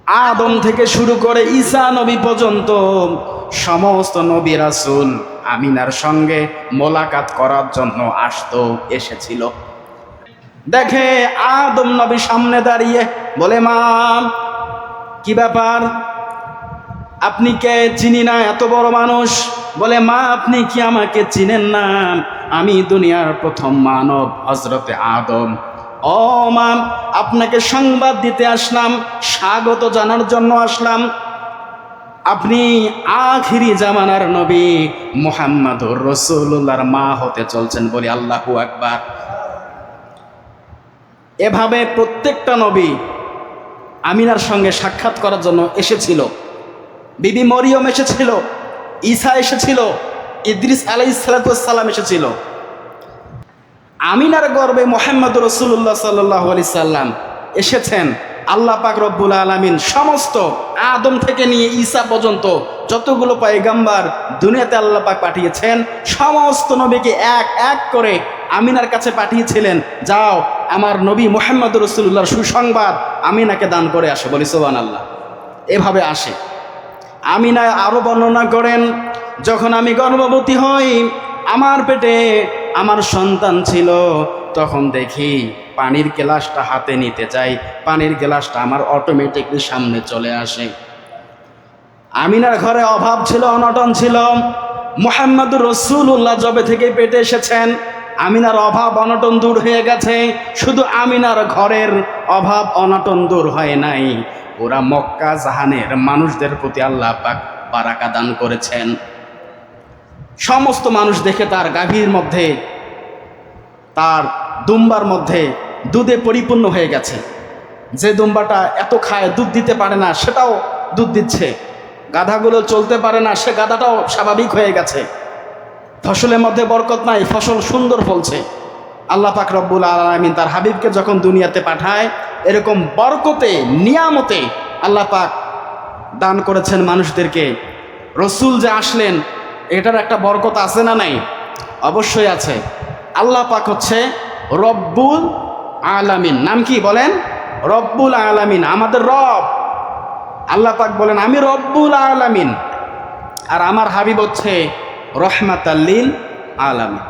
আদম থেকে শুরু করে ঈসা নবী পর্যন্ত সমস্ত নবী রাসূল আমিনার সঙ্গে মোলাকাত করার জন্য এসেছিল। দেখে আদম নবী সামনে দাঁড়িয়ে বলে, মা কি ব্যাপার, আপনি কে? চিনি না, এত বড় মানুষ। বলে, মা আপনি কি আমাকে চিনেন না? আমি দুনিয়ার প্রথম মানব হযরতে আদম। ও মা, আপনাকে সংবাদ দিতে আসলাম, স্বাগত জানার জন্য আসলাম। আপনি আখিরি জামানার নবী মুহাম্মদুর রাসূলুল্লাহর মা হতে চলছেন। বলি আল্লাহু আকবার। এভাবে প্রত্যেকটা নবী আমিনার সঙ্গে সাক্ষাৎ করার জন্য এসেছিল। বিবি মরিয়ম এসেছিল, ঈসা এসেছিল, ইদ্রিস আলাইহিস সালাম এসেছিল। আমিনার গর্ভে মুহাম্মদুর রাসূলুল্লাহ সাল্লাল্লাহু আলাইহি সাল্লাম এসেছেন। আল্লাহ পাক রব্বুল আলামিন সমস্ত আদম থেকে নিয়ে ঈসা পর্যন্ত যতগুলো পয়গম্বর দুনিয়াতে আল্লাহ পাক পাঠিয়েছেন, সমস্ত নবীকে এক এক করে আমিনার কাছে পাঠিয়েছিলেন, যাও আমার নবী মুহাম্মদুর রাসূলুল্লাহর সুসংবাদ আমিনাকে দান করে আসে। বলি সুবহানাল্লাহ। এভাবে আসে। আমিনা আরো বর্ণনা করেন, যখন আমি গর্ভবতী হই, আমার পেটে আমার সন্তান ছিল, তখন দেখি পানির গ্লাসটা হাতে নিতে যাই, পানির গ্লাসটা আমার অটোমেটিকলি সামনে চলে আসে। আমিনার ঘরে অভাব ছিল, অনটন ছিল। মুহাম্মদুর রাসূলুল্লাহ যবে থেকে পেটে এসেছেন, আমিনার অভাব অনটন দূর হয়ে গেছে। শুধু আমিনার ঘরের অভাব অনটন দূর হয় নাই, ওরা মক্কা জাহানের মানুষদের প্রতি আল্লাহ পাক বারাকা দান করেছেন। সমস্ত মানুষ দেখে তার গাভীর মধ্যে, তার দুম্বার মধ্যে দুধে পরিপূর্ণ হয়ে গেছে। যে দুম্বাটা এত খায়, দুধ দিতে পারে না, সেটাও দুধ দিচ্ছে। গাধাগুলো চলতে পারে না, সে গাধাটাও স্বাভাবিক হয়ে গেছে। ফসলের মধ্যে বরকত নাই, ফসল সুন্দর ফলছে। আল্লাহ পাক রব্বুল আলামিন তার হাবিবকে যখন দুনিয়াতে পাঠায়, এরকম বরকতে নিয়ামতে আল্লাহ পাক দান করেছেন মানুষদেরকে। রসুল যে আসলেন, এটার একটা বরকত আছে না নাই? অবশ্যই আছে। আল্লাহ পাক হচ্ছে রব্বুল আলামিন। নাম কি বলেন? রব্বুল আলামিন, আমাদের রব। আল্লাহ পাক বলেন আমি রব্বুল আলামিন, আর আমার হাবিব হচ্ছে রহমাতাল লিল আলামিন।